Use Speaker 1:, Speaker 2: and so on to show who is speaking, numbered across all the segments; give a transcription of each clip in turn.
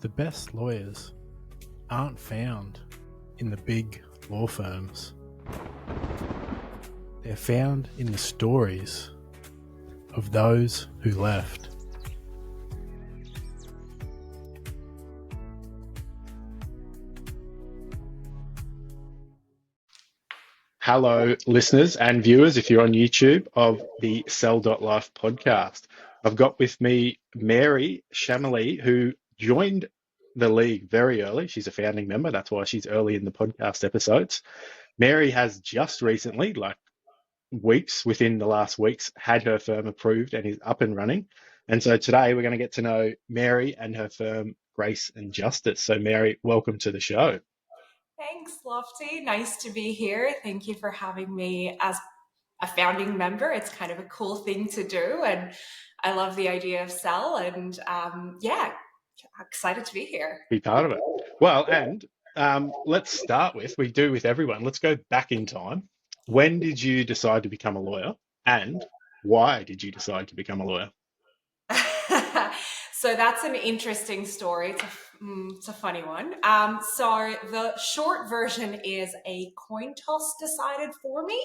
Speaker 1: The best lawyers aren't found in the big law firms. They're found in the stories of those who left. Hello, listeners and viewers, if you're on YouTube, of the SELL.Life Podcast. I've got with me Mary Shamaly, who joined the league very early. She's a founding member. That's why she's early in the podcast episodes. Mary has just recently, like weeks, within the last weeks, had her firm approved and is up and running. And so today we're going to get to know Mary and her firm, Grace and Justice. So Mary, welcome to the show.
Speaker 2: Thanks, Lofty. Nice to be here. Thank you for having me as a founding member. It's kind of a cool thing to do. And I love the idea of SELL. And excited to be here.
Speaker 1: Be part of it. Well, and let's start with, we do with everyone, let's go back in time. When did you decide to become a lawyer? And why did you decide to become a lawyer?
Speaker 2: So that's an interesting story. It's a funny one. So the short version is a coin toss decided for me.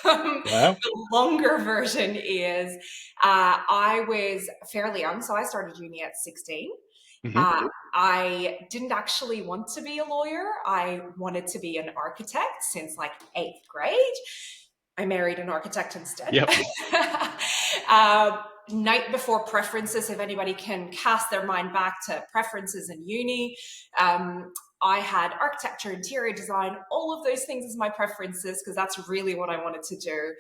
Speaker 1: Wow.
Speaker 2: The longer version is I was fairly young. So I started uni at 16.
Speaker 1: Mm-hmm.
Speaker 2: I didn't actually want to be a lawyer. I wanted to be an architect since like 8th grade. I married an architect instead.
Speaker 1: Yep.
Speaker 2: Night before preferences, if anybody can cast their mind back to preferences in uni, I had architecture, interior design, all of those things as my preferences because that's really what I wanted to do.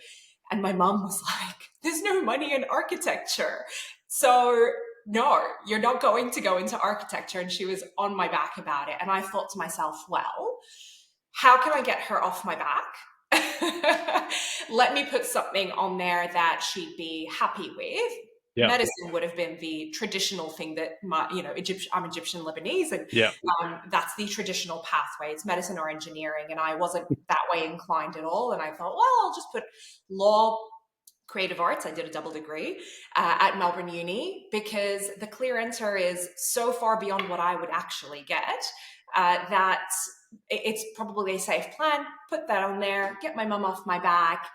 Speaker 2: And my mum was like, there's no money in architecture. So no, you're not going to go into architecture. And she was on my back about it. And I thought to myself, well, how can I get her off my back? Let me put something on there that she'd be happy with. Yeah. Medicine would have been the traditional thing that I'm Egyptian Lebanese, and that's the traditional pathway. It's medicine or engineering, and I wasn't that way inclined at all. And I thought, well, I'll just put law, creative arts. I did a double degree at Melbourne Uni because the clear enter is so far beyond what I would actually get that it's probably a safe plan. Put that on there, get my mum off my back,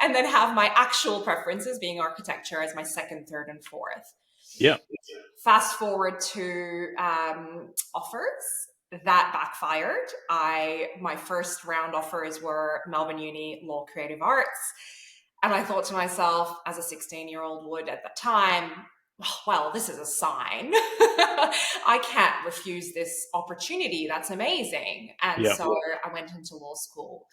Speaker 2: and then have my actual preferences being architecture as my second, third, and fourth.
Speaker 1: Yeah.
Speaker 2: Fast forward to offers. That backfired. My first round offers were Melbourne Uni Law Creative Arts. And I thought to myself, as a 16-year-old would at the time, well, this is a sign. I can't refuse this opportunity. That's amazing. And so I went into law school.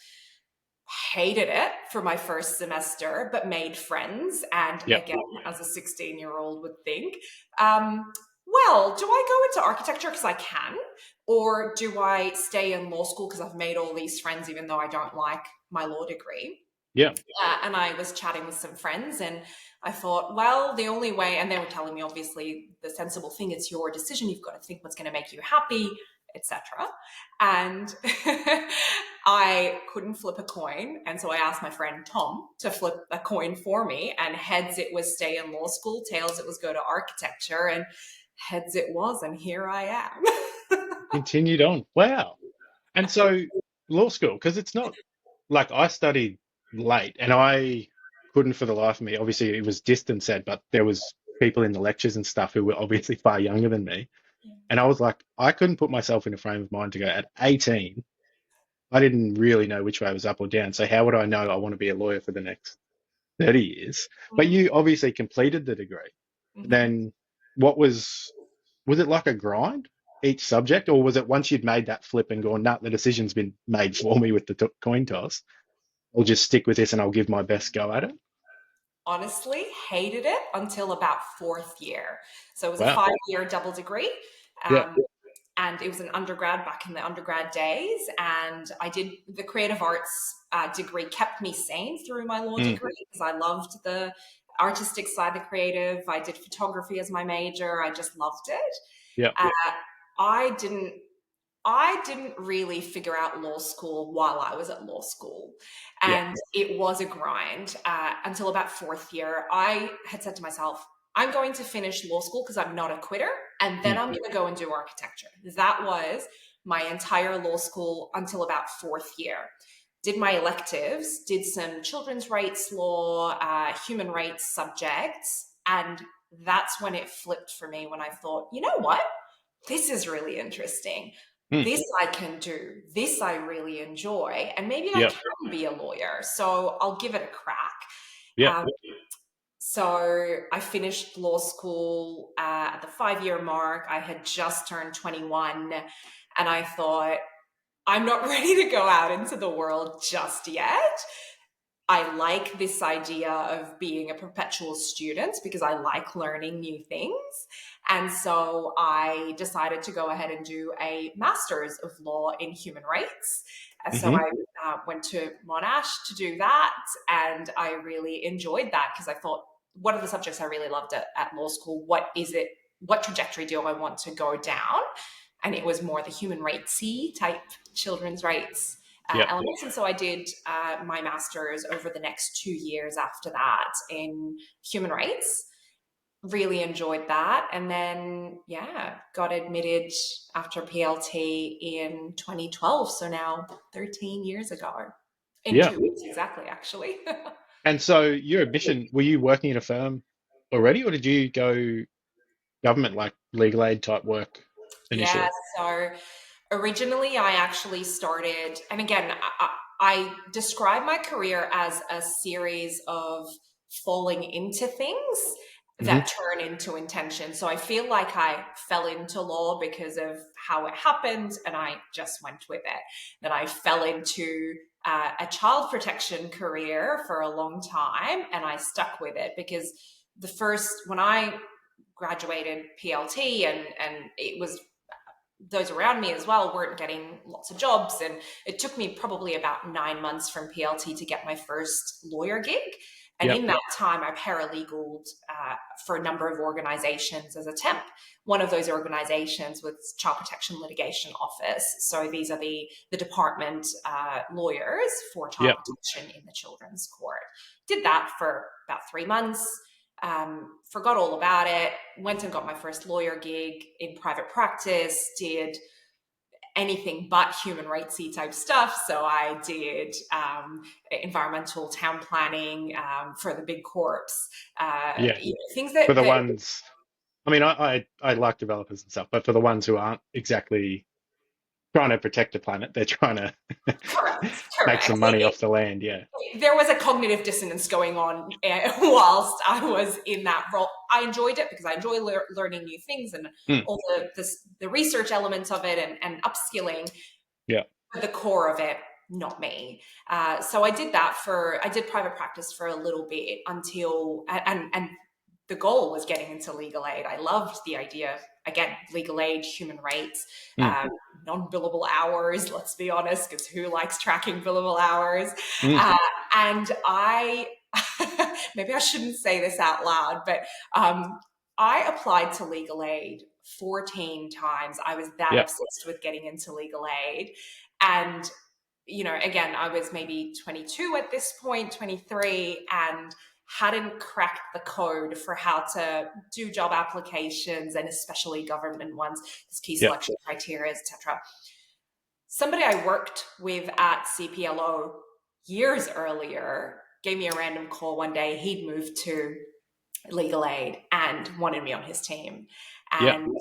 Speaker 2: Hated it for my first semester, but made friends. And again, as a 16-year-old would think, well, do I go into architecture because I can? Or do I stay in law school because I've made all these friends, even though I don't like my law degree?
Speaker 1: Yeah.
Speaker 2: And I was chatting with some friends and I thought, well, the only way, and they were telling me, obviously, the sensible thing, it's your decision. You've got to think what's going to make you happy, etc. And I couldn't flip a coin. And so I asked my friend Tom to flip a coin for me. And heads, it was stay in law school. Tails, it was go to architecture. And heads it was. And here I am.
Speaker 1: Continued on. Wow. And so law school, because it's not like I studied late and I couldn't for the life of me, obviously it was distance ed, but there was people in the lectures and stuff who were obviously far younger than me. And I was like, I couldn't put myself in a frame of mind to go at 18. I didn't really know which way was up or down. So how would I know I want to be a lawyer for the next 30 years? But you obviously completed the degree. Then what was it like a grind each subject, or was it once you'd made that flip and gone, nah, the decision's been made for me with the coin toss, I'll just stick with this and I'll give my best go at it?
Speaker 2: Honestly, hated it until about 4th year. So it was a 5-year double degree. And it was an undergrad back in the undergrad days. And I did the creative arts degree, kept me sane through my law degree because I loved the artistic side, the creative. I did photography as my major. I just loved it.
Speaker 1: Yeah.
Speaker 2: I didn't really figure out law school while I was at law school. And it was a grind until about 4th year. I had said to myself, I'm going to finish law school because I'm not a quitter, and then I'm going to go and do architecture. That was my entire law school until about fourth year. Did my electives, did some children's rights law, human rights subjects, and that's when it flipped for me, when I thought, you know what? This is really interesting. This I can do. This I really enjoy. And maybe I can be a lawyer. So I'll give it a crack. So I finished law school at the 5-year mark. I had just turned 21, and I thought, I'm not ready to go out into the world just yet. I like this idea of being a perpetual student because I like learning new things. And so I decided to go ahead and do a master's of law in human rights. And so I went to Monash to do that. And I really enjoyed that because I thought, what are the subjects I really loved at law school? What is it? What trajectory do I want to go down? And it was more the human rights-y type children's rights elements. And so I did my master's over the next 2 years after that in human rights. Really enjoyed that. And then, got admitted after PLT in 2012. So now 13 years ago. In 2 weeks exactly, actually.
Speaker 1: And so your admission, were you working in a firm already, or did you go government, like legal aid type work initially?
Speaker 2: Yeah, so originally I actually started, and again, I describe my career as a series of falling into things that turn into intention. So I feel like I fell into law because of how it happened, and I just went with it. Then I fell into a child protection career for a long time, and I stuck with it because when I graduated PLT, and it was, those around me as well weren't getting lots of jobs. And it took me probably about 9 months from PLT to get my first lawyer gig. And in that time, I paralegaled for a number of organizations as a temp. One of those organizations was Child Protection Litigation Office. So these are the department lawyers for child protection in the children's court. Did that for about 3 months. Forgot all about it, went and got my first lawyer gig in private practice, did anything but human rights-y type stuff. So I did environmental town planning for the big corps, things that...
Speaker 1: For the ones, I mean, I like developers and stuff, but for the ones who aren't exactly trying to protect the planet, they're trying to make some money off the land.
Speaker 2: There was a cognitive dissonance going on whilst I was in that role. I enjoyed it because I enjoy learning new things and all the research elements of it and upskilling. But the core of it, not me. So I did I did private practice for a little bit until, and the goal was getting into legal aid. I loved the idea, again, legal aid, human rights, non-billable hours, let's be honest, because who likes tracking billable hours? And I, maybe I shouldn't say this out loud, but I applied to legal aid 14 times. I was that obsessed with getting into legal aid. And, again, I was maybe 22 at this point, 23, and hadn't cracked the code for how to do job applications, and especially government ones, this key selection criteria, etc. Somebody I worked with at CPLO years earlier gave me a random call one day. He'd moved to legal aid and wanted me on his team. And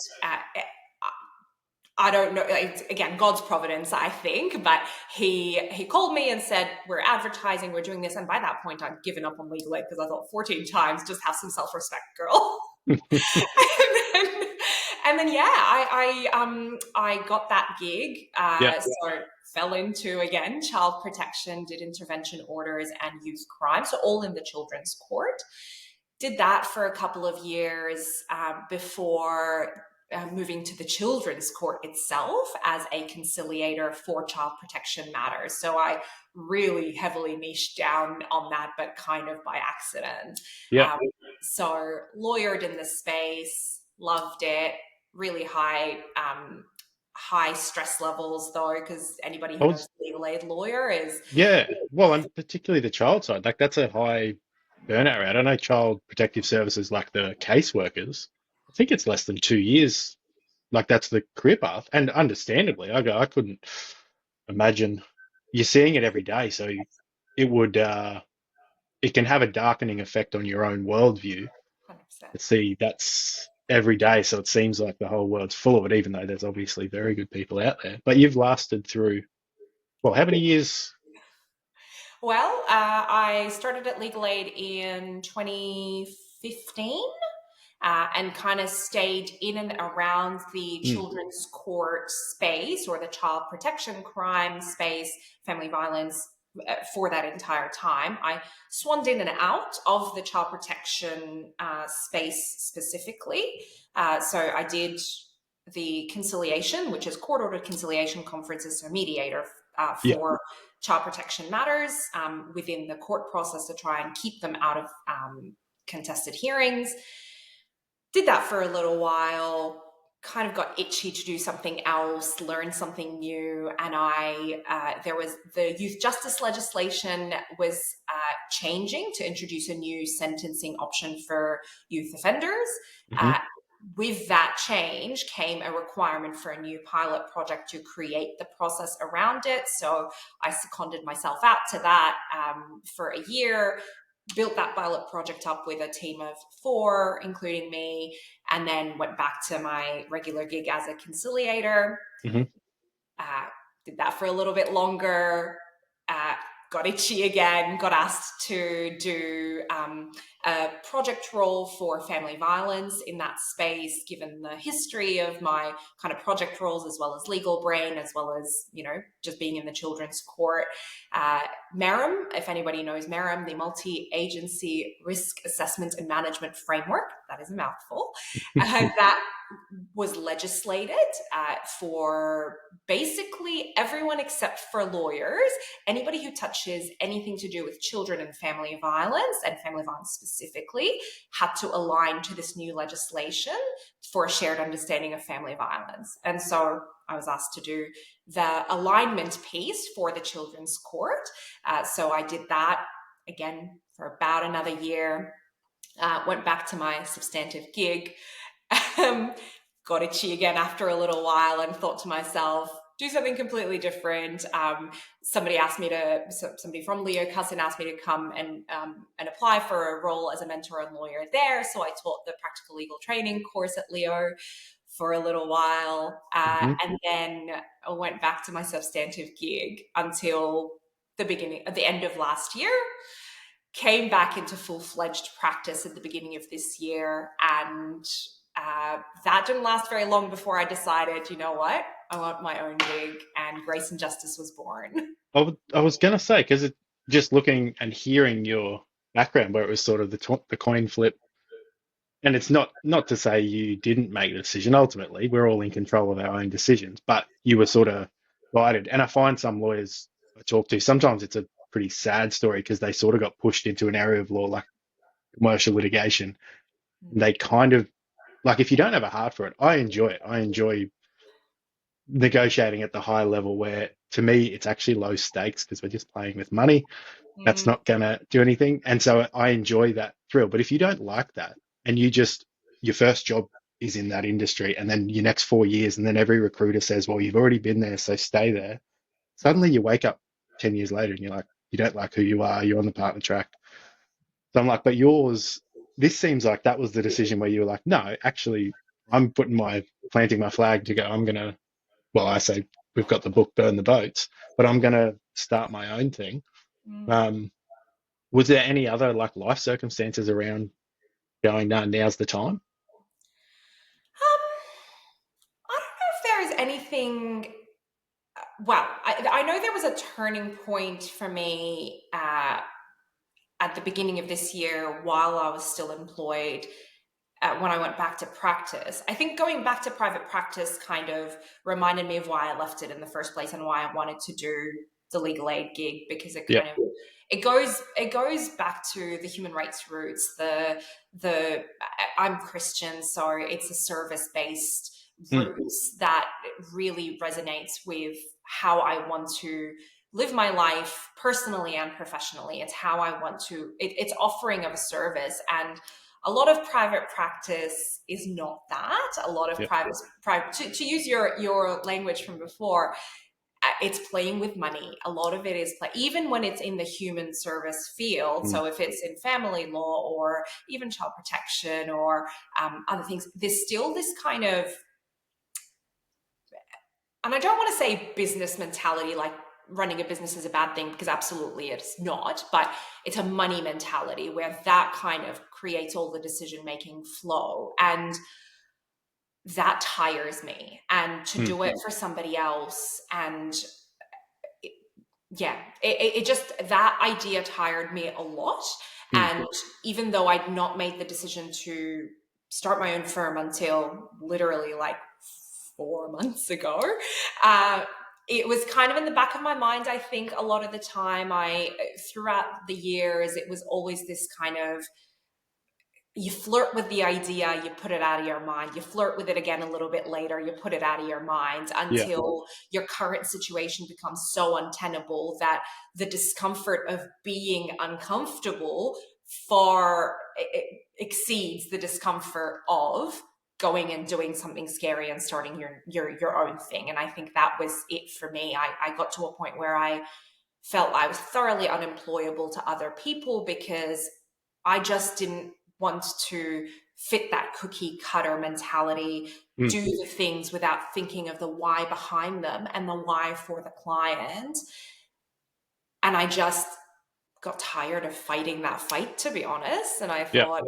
Speaker 2: I don't know, again, God's providence, I think, but he called me and said, we're advertising, we're doing this. And by that point, I'd given up on legal aid because I thought 14 times, just have some self-respect, girl. and then I got that gig. So fell into, again, child protection, did intervention orders and youth crime. So all in the children's court. Did that for a couple of years before moving to the children's court itself as a conciliator for child protection matters. So I really heavily niched down on that, but kind of by accident. So lawyered in the space, loved it, really high stress levels though, because anybody who knows legal aid lawyer is...
Speaker 1: Well, and particularly the child side, like that's a high burnout rate. I know Child Protective Services, like the caseworkers, I think it's less than 2 years. Like that's the career path, and understandably, I couldn't imagine. You're seeing it every day, so it would it can have a darkening effect on your own worldview.
Speaker 2: 100%.
Speaker 1: To see that's every day, so it seems like the whole world's full of it, even though there's obviously very good people out there. But you've lasted through, well, how many years?
Speaker 2: Well, I started at Legal Aid in 2015. And kind of stayed in and around the
Speaker 1: Mm,
Speaker 2: children's court space or the child protection crime space, family violence for that entire time. I swanned in and out of the child protection space specifically. So I did the conciliation, which is court ordered conciliation conferences, so mediator
Speaker 1: yeah.
Speaker 2: for child protection matters within the court process to try and keep them out of contested hearings. Did that for a little while, kind of got itchy to do something else, learn something new. And there was the youth justice legislation was changing to introduce a new sentencing option for youth offenders.
Speaker 1: Hmm.
Speaker 2: Uh, with that change came a requirement for a new pilot project to create the process around it. So I seconded myself out to that for a year, built that pilot project up with a team of 4, including me, and then went back to my regular gig as a conciliator.
Speaker 1: Hmm.
Speaker 2: Uh, did that for a little bit longer. Uh, got itchy again, got asked to do a project role for family violence in that space, given the history of my kind of project roles, as well as legal brain, as well as, just being in the children's court. MERIM, if anybody knows MERIM, the Multi-Agency Risk Assessment and Management Framework, that is a mouthful, that was legislated for basically everyone except for lawyers. Anybody who touches anything to do with children and family violence specifically, had to align to this new legislation for a shared understanding of family violence. And so I was asked to do the alignment piece for the children's court. So I did that again for about another year. Went back to my substantive gig. Got itchy again after a little while and thought to myself, do something completely different. Somebody from Leo Cousin asked me to come and apply for a role as a mentor and lawyer there. So I taught the practical legal training course at Leo for a little while.
Speaker 1: Hmm.
Speaker 2: And then I went back to my substantive gig until the end of last year. Came back into full-fledged practice at the beginning of this year, and that didn't last very long before I decided, you know what, I want my own gig, and Grace and Justice was born.
Speaker 1: I was gonna say, because it just looking and hearing your background, where it was sort of the coin flip, and it's not to say you didn't make the decision. Ultimately, we're all in control of our own decisions, but you were sort of guided. And I find some lawyers I talk to, sometimes it's a pretty sad story because they sort of got pushed into an area of law like commercial litigation. They kind of like, if you don't have a heart for it, I enjoy it. I enjoy negotiating at the high level where, to me, it's actually low stakes because we're just playing with money. That's
Speaker 2: Mm,
Speaker 1: not going to do anything. And so I enjoy that thrill. But if you don't like that and your first job is in that industry and then your next 4 years, and then every recruiter says, well, you've already been there, so stay there. Suddenly you wake up 10 years later and you're like, you don't like who you are, you're on the partner track. So I'm like, but this seems like that was the decision where you were like, no, actually, I'm planting my flag to go, well, I say we've got the book, burn the boats, but I'm going to start my own thing.
Speaker 2: mm.
Speaker 1: Um, was there any other like life circumstances around going, no, now's the time?
Speaker 2: I don't know if there is anything. Well, I know there was a turning point for me at the beginning of this year while I was still employed. When I went back to practice, I think going back to private practice kind of reminded me of why I left it in the first place and why I wanted to do the legal aid gig, because it
Speaker 1: Yeah.
Speaker 2: kind of it goes back to the human rights roots. The I'm Christian, so it's a service based
Speaker 1: Mm,
Speaker 2: roots that really resonates with how I want to live my life personally and professionally. It's how I want to, it's offering of a service. And a lot of private practice is not that. A lot of
Speaker 1: Yep.
Speaker 2: private to use your language from before, it's playing with money. A lot of it is even when it's in the human service field. So if it's in family law or even child protection or other things, there's still this kind of, and I don't want to say business mentality, like running a business is a bad thing, because absolutely it's not, but it's a money mentality where that kind of creates all the decision-making flow. And that tires me. And to do it for somebody else, and it just, that idea tired me a lot. And even though I'd not made the decision to start my own firm until literally like 4 months ago, it was kind of in the back of my mind. I think a lot of the time, throughout the years, it was always this kind of, you flirt with the idea, you put it out of your mind, you flirt with it again a little bit later, you put it out of your mind until your current situation becomes so untenable that the discomfort of being uncomfortable far exceeds the discomfort of going and doing something scary and starting your own thing. And I think that was it for me. I got to a point where I felt I was thoroughly unemployable to other people, because I just didn't want to fit that cookie cutter mentality, do the things without thinking of the why behind them and the why for the client. And I just got tired of fighting that fight, to be honest. And I thought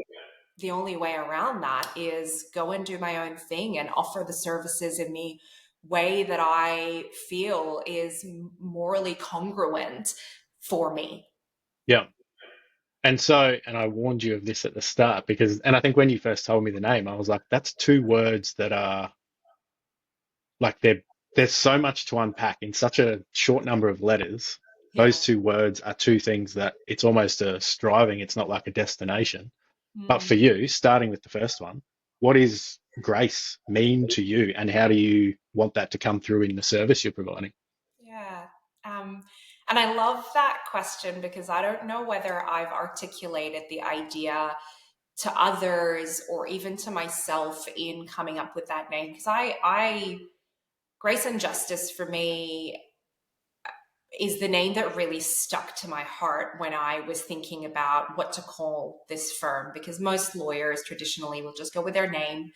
Speaker 2: the only way around that is go and do my own thing and offer the services in the way that I feel is morally congruent for me.
Speaker 1: Yeah. And so, and I warned you of this at the start because, and I think when you first told me the name, I was like, that's two words that are like, there's so much to unpack in such a short number of letters. Those two words are two things that it's almost a striving. It's not like a destination. But for you, starting with the first one, what does grace mean to you, and how do you want that to come through in the service you're providing?
Speaker 2: Yeah. And I love that question, because I don't know whether I've articulated the idea to others or even to myself in coming up with that name. Because I Grace and Justice for me is the name that really stuck to my heart when I was thinking about what to call this firm, because most lawyers traditionally will just go with their name,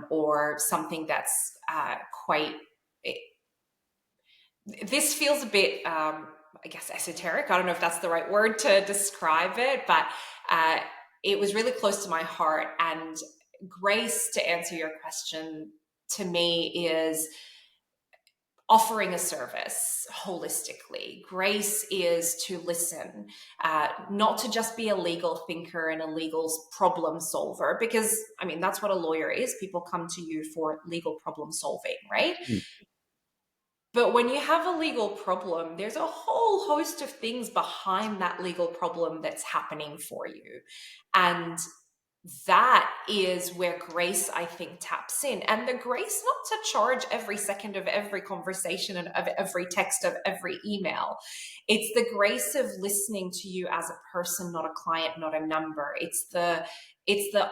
Speaker 2: or something that's quite, this feels a bit, I guess, esoteric. I don't know if that's the right word to describe it, but it was really close to my heart. And grace, to answer your question, to me is offering a service holistically. Grace is to listen, not to just be a legal thinker and a legal problem solver, because, I mean, that's what a lawyer is. People come to you for legal problem solving, right? But when you have a legal problem, there's a whole host of things behind that legal problem that's happening for you. And that is where grace, I think, taps in. And the grace not to charge every second of every conversation and of every text, of every email. It's the grace of listening to you as a person, not a client, not a number. It's the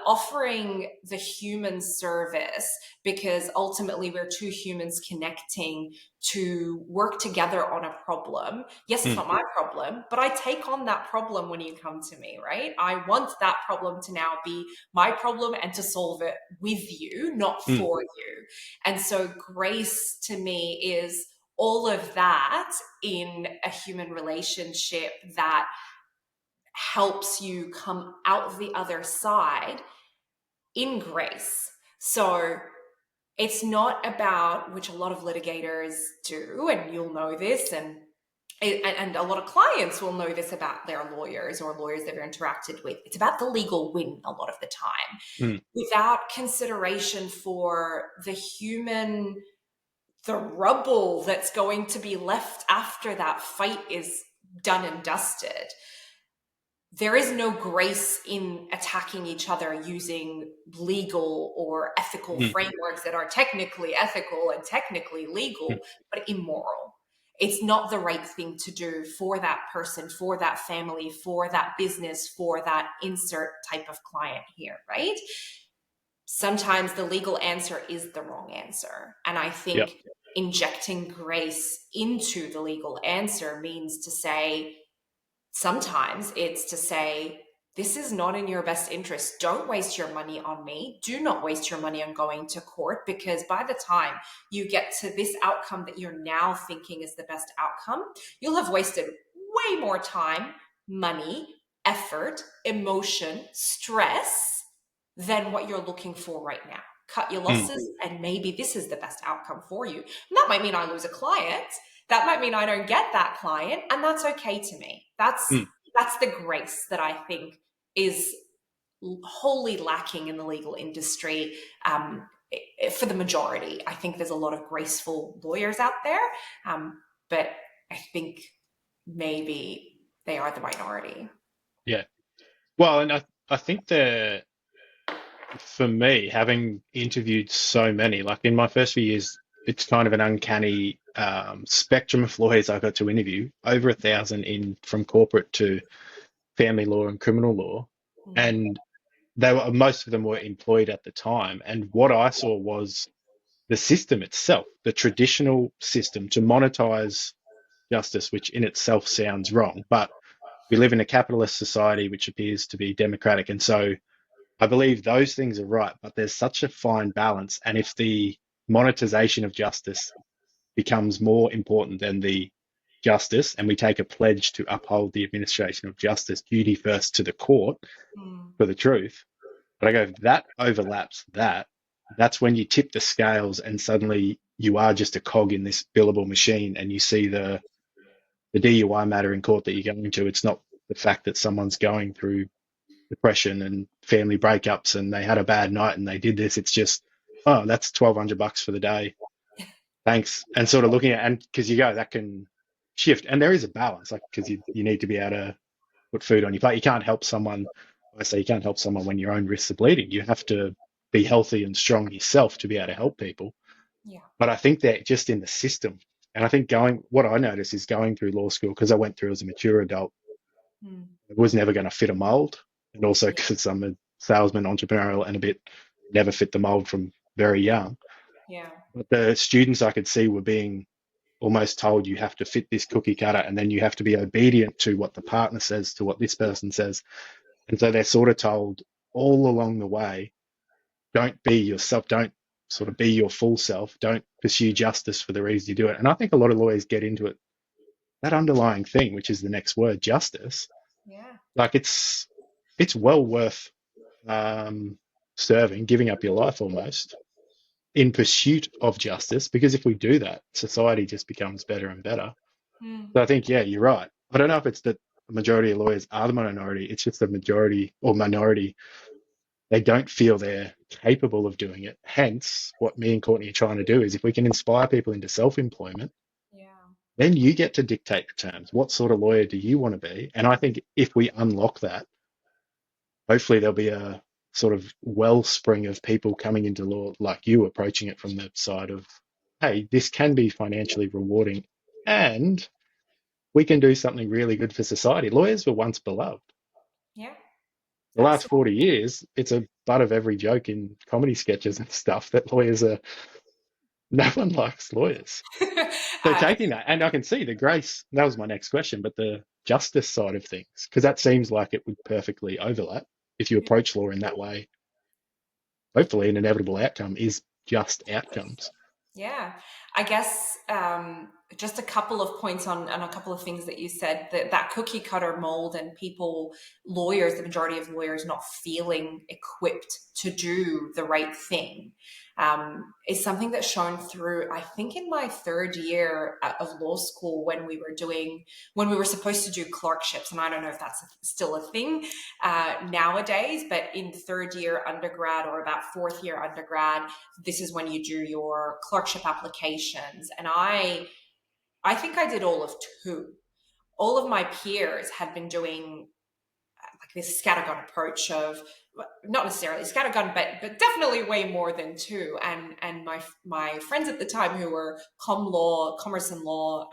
Speaker 2: offering the human service, because ultimately we're two humans connecting to work together on a problem. Yes, it's not my problem, but I take on that problem when you come to me, right? I want that problem to now be my problem and to solve it with you, not for you. And so grace to me is all of that in a human relationship that helps you come out the other side in grace. So it's not about, which a lot of litigators do, and you'll know this, and a lot of clients will know this about their lawyers or lawyers they've interacted with. It's about the legal win a lot of the time, without consideration for the human, the rubble that's going to be left after that fight is done and dusted. There is no grace in attacking each other using legal or ethical frameworks that are technically ethical and technically legal, but immoral. it's not the right thing to do for that person, for that family, for that business, for that insert type of client here, right? Sometimes the legal answer is the wrong answer. And I
Speaker 1: Yeah.
Speaker 2: think injecting grace into the legal answer means to say, sometimes it's to say, this is not in your best interest. Don't waste your money on me. Do not waste your money on going to court, because by the time you get to this outcome that you're now thinking is the best outcome, you'll have wasted way more time, money, effort, emotion, stress than what you're looking for right now. Cut your losses, and maybe this is the best outcome for you. And that might mean I lose a client. That might mean I don't get that client, and that's okay to me. That's the grace that I think is wholly lacking in the legal industry. For the majority, I think there's a lot of graceful lawyers out there, but I think maybe they are the minority.
Speaker 1: Yeah. Well, and I think that for me, having interviewed so many, like in my first few years, it's kind of an uncanny spectrum of lawyers I got to interview, over 1,000 in from corporate to family law and criminal law. And they were, most of them were employed at the time. And what I saw was the system itself, the traditional system to monetize justice, which in itself sounds wrong, but we live in a capitalist society which appears to be democratic. And so I believe those things are right, but there's such a fine balance. And if the monetization of justice becomes more important than the justice, and we take a pledge to uphold the administration of justice, duty first to the court for the truth. But I go, if that overlaps that, that's when you tip the scales and suddenly you are just a cog in this billable machine, and you see the DUI matter in court that you're going to. It's not the fact that someone's going through depression and family breakups and they had a bad night and they did this. It's just, oh, that's $1,200 for the day. Thanks. And sort of looking at, and because you go, that can shift. And there is a balance, like, because you need to be able to put food on your plate. You can't help someone. I say you can't help someone when your own wrists are bleeding. You have to be healthy and strong yourself to be able to help people.
Speaker 2: Yeah.
Speaker 1: But I think that just in the system, and I think what I noticed is going through law school, because I went through as a mature adult, I was never going to fit a mold. And also because I'm a salesman, entrepreneurial, and a bit never fit the mold from very young.
Speaker 2: Yeah.
Speaker 1: But the students I could see were being almost told, you have to fit this cookie cutter, and then you have to be obedient to what the partner says, to what this person says. And so they're sort of told all along the way, don't be yourself, don't sort of be your full self, don't pursue justice for the reason you do it. And I think a lot of lawyers get into it, that underlying thing, which is the next word, justice.
Speaker 2: Yeah.
Speaker 1: Like it's well worth serving, giving up your life almost in pursuit of justice, because if we do that, society just becomes better and better. So I think, yeah, you're right. I don't know if it's that the majority of lawyers are the minority. It's just the majority or minority. They don't feel they're capable of doing it. Hence, what me and Courtney are trying to do is, if we can inspire people into self-employment, then you get to dictate the terms. What sort of lawyer do you want to be? And I think if we unlock that, hopefully there'll be a sort of wellspring of people coming into law like you, approaching it from the side of, hey, this can be financially rewarding and we can do something really good for society. Lawyers were once beloved.
Speaker 2: Yeah.
Speaker 1: The last 40 years, it's a butt of every joke in comedy sketches and stuff that lawyers are, no one likes lawyers. So taking that, and I can see the grace, that was my next question, but the justice side of things, because that seems like it would perfectly overlap. If you approach law in that way, hopefully an inevitable outcome is just outcomes.
Speaker 2: Yeah, I guess just a couple of points on a couple of things that you said, that cookie cutter mold and people, lawyers, the majority of lawyers not feeling equipped to do the right thing is something that's shown through, I think, in my third year of law school, when we were supposed to do clerkships. And I don't know if that's still a thing nowadays, but in third year undergrad or about fourth year undergrad, this is when you do your clerkship applications. And I think I did all of two. All of my peers had been doing like this scattergun approach of, not necessarily scattergun, but definitely way more than two. And my friends at the time who were commerce and law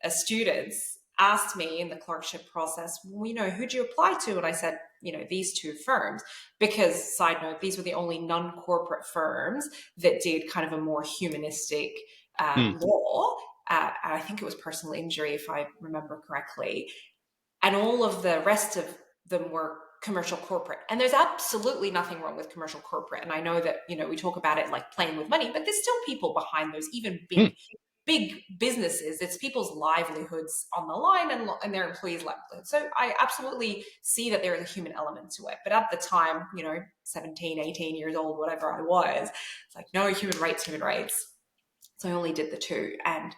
Speaker 2: students asked me in the clerkship process, well, you know, who'd you apply to? And I said, you know, these two firms, because, side note, these were the only non-corporate firms that did kind of a more humanistic law. I think it was personal injury, if I remember correctly. And all of the rest of them were commercial corporate. And there's absolutely nothing wrong with commercial corporate. And I know that, you know, we talk about it like playing with money, but there's still people behind those, even big businesses. It's people's livelihoods on the line and their employees' livelihoods. So I absolutely see that there is a human element to it. But at the time, you know, 17, 18 years old, whatever I was, it's like, no, human rights, human rights. So I only did the two. And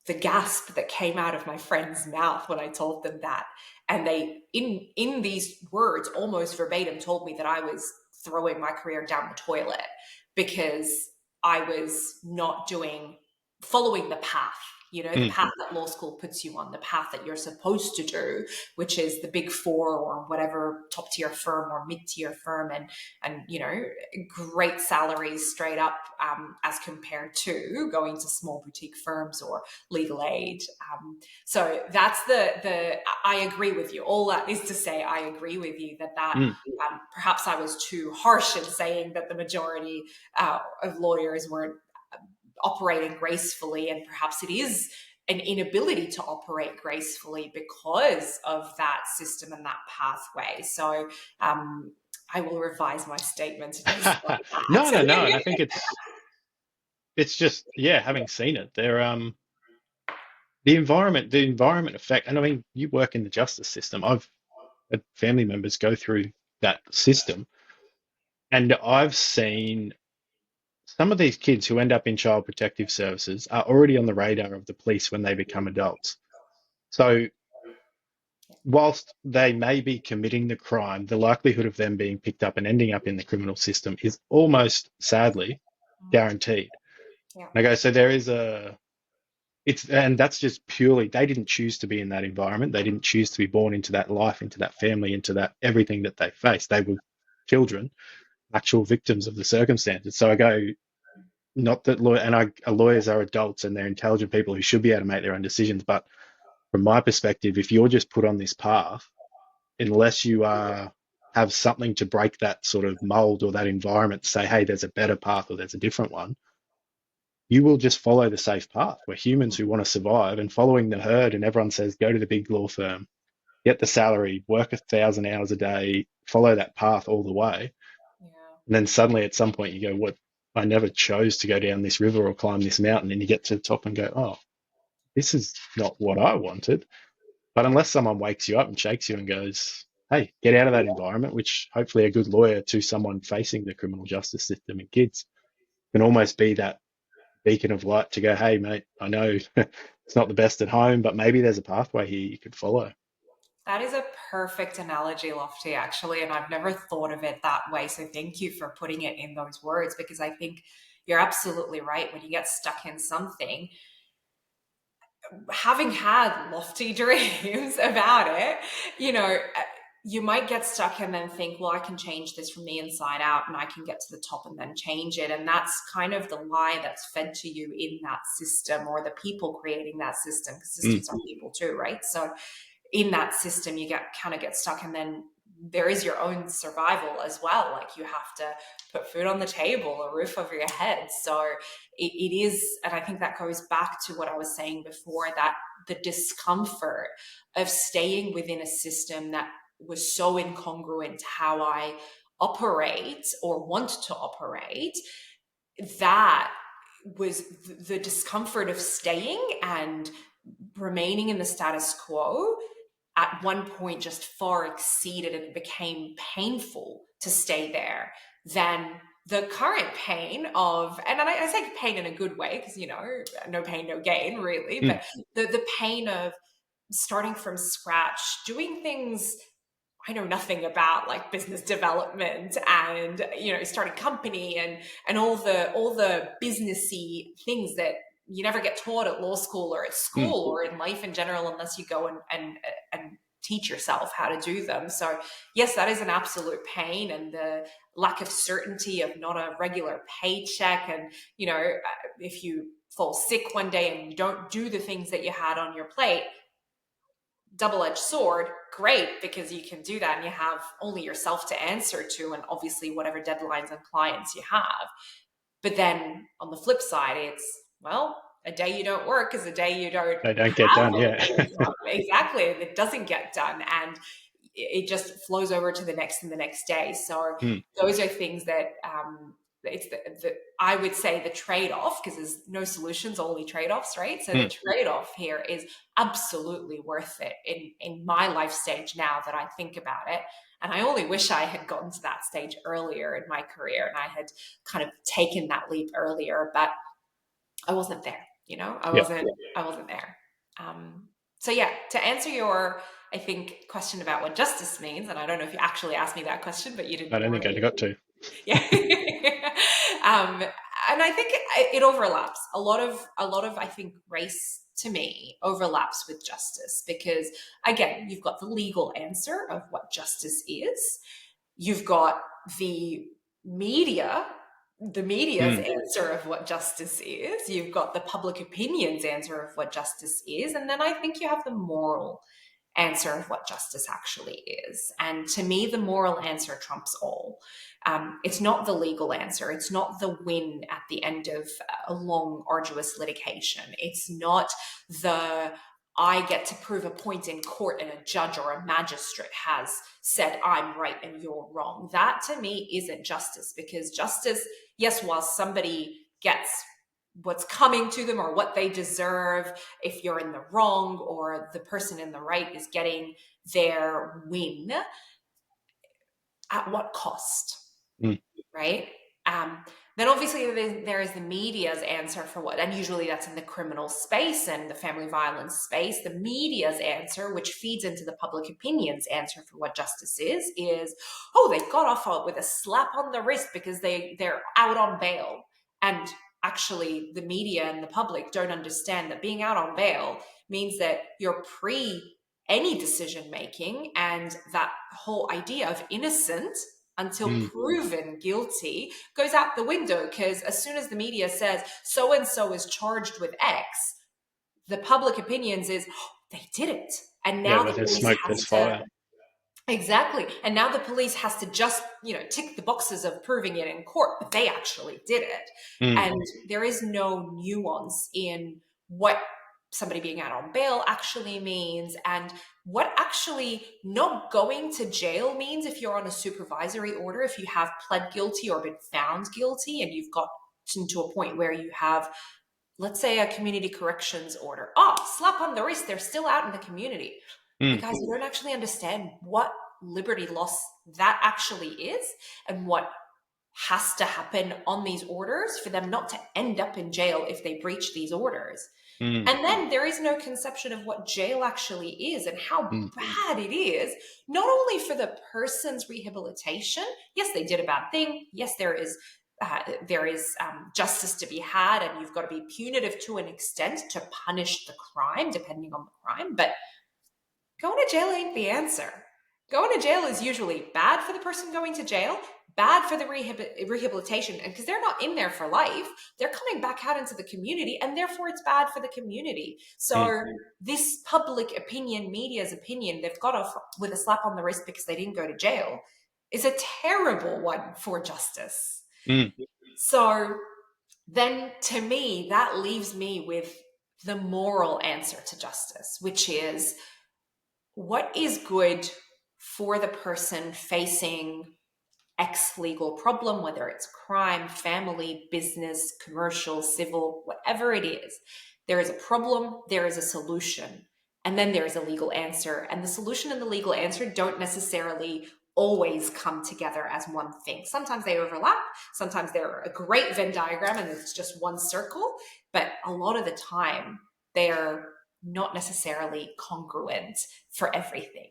Speaker 2: the gasp that came out of my friend's mouth when I told them that, and they, in these words, almost verbatim, told me that I was throwing my career down the toilet because I was not following the path, you know, the path that law school puts you on, the path that you're supposed to do, which is the big four or whatever top tier firm or mid tier firm, and you know, great salaries straight up as compared to going to small boutique firms or legal aid. So that's I agree with you. All that is to say, I agree with you that perhaps I was too harsh in saying that the majority of lawyers weren't operating gracefully, and perhaps it is an inability to operate gracefully because of that system and that pathway. So I will revise my statement.
Speaker 1: No. And I think it's just, yeah, having seen it, the environment effect. And I mean, you work in the justice system. I've had family members go through that system, and I've seen some of these kids who end up in child protective services are already on the radar of the police when they become adults. So whilst they may be committing the crime, the likelihood of them being picked up and ending up in the criminal system is almost, sadly, guaranteed.
Speaker 2: Yeah.
Speaker 1: Okay, so and that's just purely, they didn't choose to be in that environment. They didn't choose to be born into that life, into that family, into that everything that they faced. They were children, actual victims of the circumstances. So I go, not that lawyers are adults and they're intelligent people who should be able to make their own decisions, but from my perspective, if you're just put on this path, unless you have something to break that sort of mold or that environment, say, hey, there's a better path or there's a different one, you will just follow the safe path. We're humans who want to survive, and following the herd, and everyone says, go to the big law firm, get the salary, work 1,000 hours a day, follow that path all the way.
Speaker 2: Yeah.
Speaker 1: And then suddenly at some point you go, what? I never chose to go down this river or climb this mountain. And you get to the top and go, oh, this is not what I wanted. But unless someone wakes you up and shakes you and goes, hey, get out of that environment, which hopefully a good lawyer to someone facing the criminal justice system and kids can almost be that beacon of light to go, hey, mate, I know it's not the best at home, but maybe there's a pathway here you could follow.
Speaker 2: That is a perfect analogy, Lofty, actually, and I've never thought of it that way. So thank you for putting it in those words, because I think you're absolutely right. When you get stuck in something, having had lofty dreams about it, you know, you might get stuck and then think, well, I can change this from the inside out and I can get to the top and then change it. And that's kind of the lie that's fed to you in that system, or the people creating that system, because systems are people too, right? So in that system, you get stuck, and then there is your own survival as well. Like, you have to put food on the table, a roof over your head. So it is, and I think that goes back to what I was saying before, that the discomfort of staying within a system that was so incongruent to how I operate or want to operate, that was the discomfort of staying and remaining in the status quo at one point just far exceeded, and it became painful to stay there than the current pain of, and I say pain in a good way, because, you know, no pain, no gain, really, but the pain of starting from scratch, doing things I know nothing about, like business development and, you know, starting company and all the businessy things that you never get taught at law school or at school or in life in general, unless you go and teach yourself how to do them. So yes, that is an absolute pain, and the lack of certainty of not a regular paycheck. And, if you fall sick one day and you don't do the things that you had on your plate, double-edged sword, great, because you can do that and you have only yourself to answer to, and obviously whatever deadlines and clients you have. But then on the flip side, it's, well, a day you don't work is a day you don't
Speaker 1: They don't get
Speaker 2: have
Speaker 1: done. Yeah.
Speaker 2: anything done. Exactly. And it doesn't get done. And it just flows over to the next and the next day. So those are things that it's the I would say the trade-off, because there's no solutions, only trade-offs, right? So the trade-off here is absolutely worth it in my life stage now that I think about it. And I only wish I had gotten to that stage earlier in my career and I had kind of taken that leap earlier, but I wasn't there, I wasn't there. So yeah, to answer your, I think, question about what justice means, and I don't know if you actually asked me that question, but you didn't.
Speaker 1: I don't think I got to.
Speaker 2: Yeah. And I think it overlaps. A lot of, I think, race to me overlaps with justice, because again, you've got the legal answer of what justice is. You've got the media's answer of what justice is. You've got the public opinion's answer of what justice is. And then I think you have the moral answer of what justice actually is. And to me, the moral answer trumps all. It's not the legal answer. It's not the win at the end of a long, arduous litigation. It's not the I get to prove a point in court and a judge or a magistrate has said I'm right and you're wrong. That to me isn't justice, because justice, yes, while somebody gets what's coming to them or what they deserve, if you're in the wrong or the person in the right is getting their win, at what cost, right? Then obviously there is the media's answer for what, and usually that's in the criminal space and the family violence space. The media's answer, which feeds into the public opinion's answer for what justice is, oh, they got off with a slap on the wrist because they're out on bail. And actually the media and the public don't understand that being out on bail means that you're pre any decision making, and that whole idea of innocent until proven guilty goes out the window, because as soon as the media says so-and-so is charged with X, the public opinions is, oh, they did it. And now the
Speaker 1: there's
Speaker 2: police
Speaker 1: smoke,
Speaker 2: has
Speaker 1: there's
Speaker 2: to,
Speaker 1: fire.
Speaker 2: Exactly. And now the police has to just, tick the boxes of proving it in court, but they actually did it. And there is no nuance in what somebody being out on bail actually means, and what actually not going to jail means if you're on a supervisory order, if you have pled guilty or been found guilty and you've gotten to a point where you have, let's say, a community corrections order. Oh, slap on the wrist, they're still out in the community. Because you don't actually understand what liberty loss that actually is and what has to happen on these orders for them not to end up in jail if they breach these orders. And then there is no conception of what jail actually is and how bad it is, not only for the person's rehabilitation. Yes, they did a bad thing. Yes, there is justice to be had, and you've got to be punitive to an extent to punish the crime, depending on the crime. But going to jail ain't the answer. Going to jail is usually bad for the person going to jail, bad for the rehabilitation, and because they're not in there for life, they're coming back out into the community, and therefore it's bad for the community. So this public opinion, media's opinion, they've got off with a slap on the wrist because they didn't go to jail, is a terrible one for justice. So then to me, that leaves me with the moral answer to justice, which is, what is good for the person facing X legal problem, whether it's crime, family, business, commercial, civil, whatever it is. There is a problem, there is a solution, and then there is a legal answer. And the solution and the legal answer don't necessarily always come together as one thing. Sometimes they overlap, sometimes they're a great Venn diagram and it's just one circle, but a lot of the time they're not necessarily congruent for everything.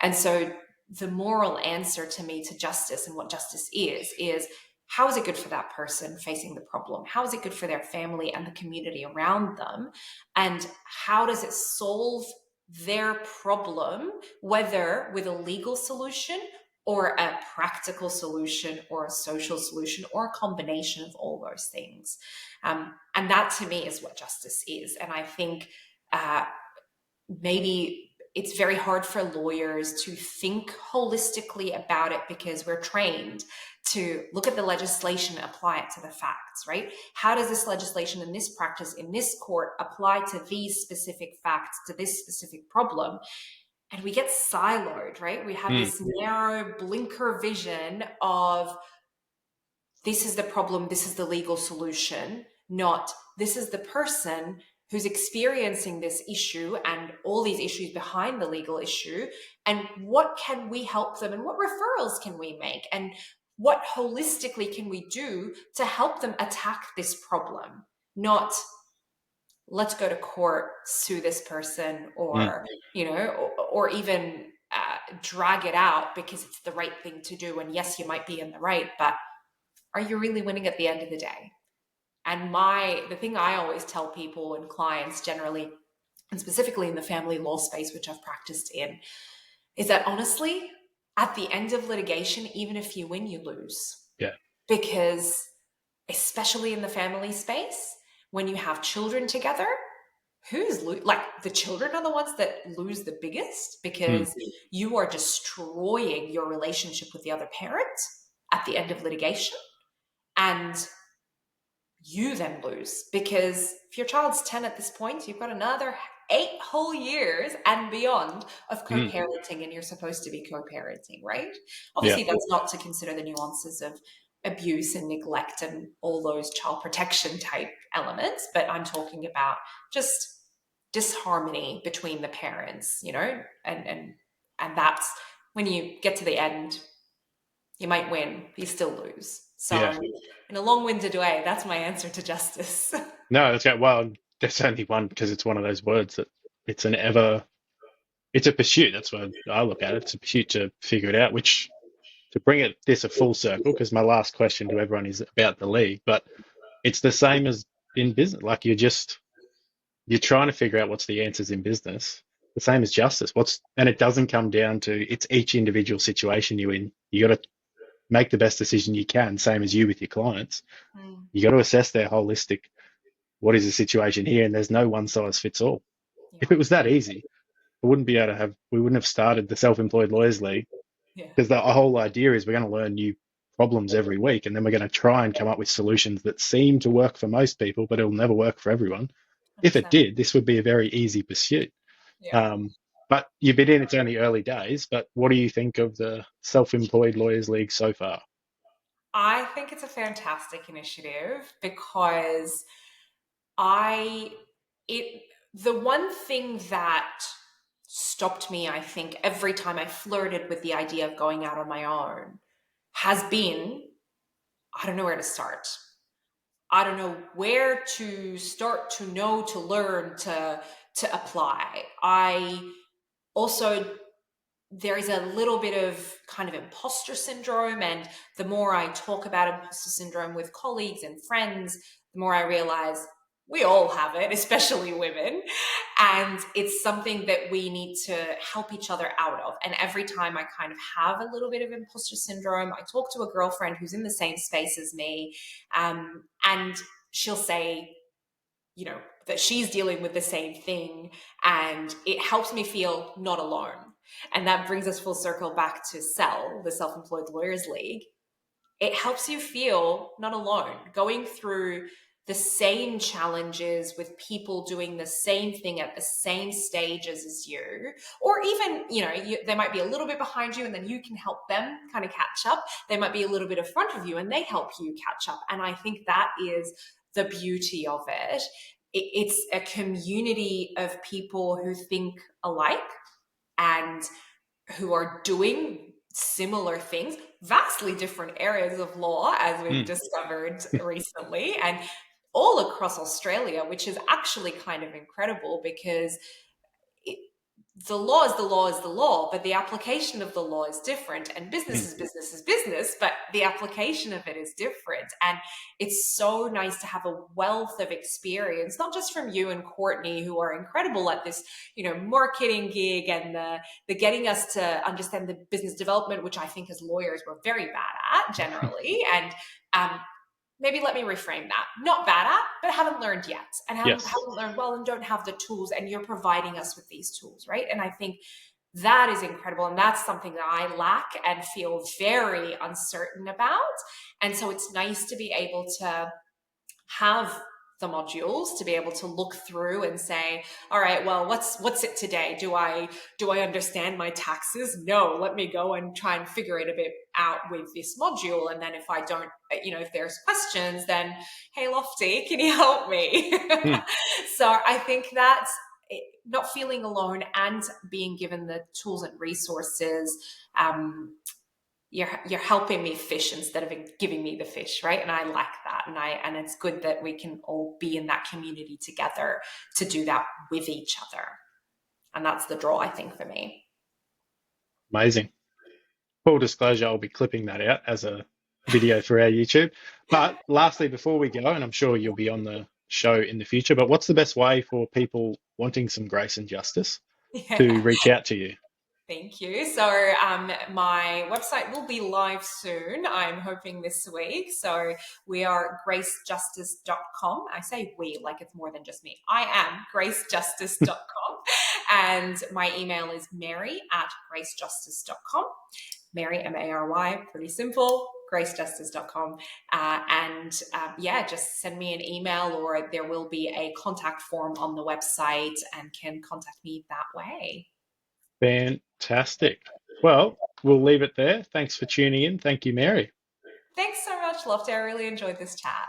Speaker 2: And so the moral answer to me to justice and what justice is how is it good for that person facing the problem? How is it good for their family and the community around them? And how does it solve their problem, whether with a legal solution or a practical solution or a social solution or a combination of all those things. And that to me is what justice is. And I think maybe it's very hard for lawyers to think holistically about it because we're trained to look at the legislation and apply it to the facts, right? How does this legislation and this practice in this court apply to these specific facts, to this specific problem? And we get siloed, right? We have this narrow blinker vision of this is the problem, this is the legal solution, not this is the person who's experiencing this issue and all these issues behind the legal issue, and what can we help them and what referrals can we make and what holistically can we do to help them attack this problem, not let's go to court, sue this person, or or even drag it out because it's the right thing to do. And yes, you might be in the right, but are you really winning at the end of the day? And the thing I always tell people and clients generally, and specifically in the family law space, which I've practiced in, is that honestly, at the end of litigation, even if you win, you lose.
Speaker 1: Yeah.
Speaker 2: Because especially in the family space, when you have children together, the children are the ones that lose the biggest, because you are destroying your relationship with the other parent at the end of litigation. And you then lose, because if your child's 10 at this point, you've got another 8 whole years and beyond of co-parenting, and you're supposed to be co-parenting, right? Obviously, that's not to consider the nuances of abuse and neglect and all those child protection type elements, but I'm talking about just disharmony between the parents, and that's when you get to the end, you might win, but you still lose. So in a long-winded way, that's my answer to justice.
Speaker 1: No, that's good. Well, there's only one, because it's one of those words that it's a pursuit. That's what I look at it. It's a pursuit to figure it out, which, to bring this a full circle, because my last question to everyone is about the league, but it's the same as in business. Like you're trying to figure out what's the answers in business. The same as justice. And it doesn't come down to, it's each individual situation you're in. You got to make the best decision you can, same as you with your clients. You got to assess their holistic, what is the situation here? And there's no one size fits all. Yeah. If it was that easy, we wouldn't have started the Self-Employed Lawyers League, because the whole idea is we're going to learn new problems every week, and then we're going to try and come up with solutions that seem to work for most people, but it'll never work for everyone. 100%. If it did, this would be a very easy pursuit. Yeah. But you've been in, it's only early days, but what do you think of the Self-Employed Lawyers League so far?
Speaker 2: I think it's a fantastic initiative, because the one thing that stopped me, I think, every time I flirted with the idea of going out on my own has been, I don't know where to start. I don't know where to start, to know, to learn, to apply. There is a little bit of kind of imposter syndrome, and the more I talk about imposter syndrome with colleagues and friends, the more I realize we all have it, especially women, and it's something that we need to help each other out of. And every time I kind of have a little bit of imposter syndrome, I talk to a girlfriend who's in the same space as me, and she'll say, that she's dealing with the same thing, and it helps me feel not alone. And that brings us full circle back to SELL, the Self-Employed Lawyers League. It helps you feel not alone, going through the same challenges with people doing the same thing at the same stages as you, or even, they might be a little bit behind you and then you can help them kind of catch up. They might be a little bit in front of you and they help you catch up. And I think that is the beauty of it. It's a community of people who think alike and who are doing similar things, vastly different areas of law, as we've discovered recently, and all across Australia, which is actually kind of incredible, because the law is the law is the law, but the application of the law is different. And
Speaker 1: Mm.
Speaker 2: business is business, but the application of it is different. And it's so nice to have a wealth of experience, not just from you and Courtney, who are incredible at this, marketing gig and the getting us to understand the business development, which I think as lawyers we're very bad at generally. And maybe let me reframe that. Not bad at, but haven't learned yet, and haven't
Speaker 1: Yes.
Speaker 2: learned well, and don't have the tools, and you're providing us with these tools, right? And I think that is incredible. And that's something that I lack and feel very uncertain about. And so it's nice to be able to have the modules to be able to look through and say, all right, well, what's it today? Do I understand my taxes? No, let me go and try and figure it a bit out with this module. And then if I don't, if there's questions, then hey, Lofty, can you help me?
Speaker 1: Mm.
Speaker 2: So I think that's not feeling alone and being given the tools and resources. You're helping me fish instead of giving me the fish, right? And I like that, and it's good that we can all be in that community together to do that with each other, and that's the draw, I think, for me.
Speaker 1: Amazing. Full disclosure, I'll be clipping that out as a video for our YouTube. But lastly, before we go, and I'm sure you'll be on the show in the future, but what's the best way for people wanting some grace and justice to reach out to you?
Speaker 2: Thank you. So my website will be live soon. I'm hoping this week. So we are gracejustice.com. I say we like it's more than just me. I am gracejustice.com. And my email is mary@gracejustice.com. Mary, Mary, pretty simple, gracejustice.com. Just send me an email, or there will be a contact form on the website and can contact me that way.
Speaker 1: Fantastic. Well, we'll leave it there. Thanks for tuning in. Thank you, Mary.
Speaker 2: Thanks so much, Lofty. I really enjoyed this chat.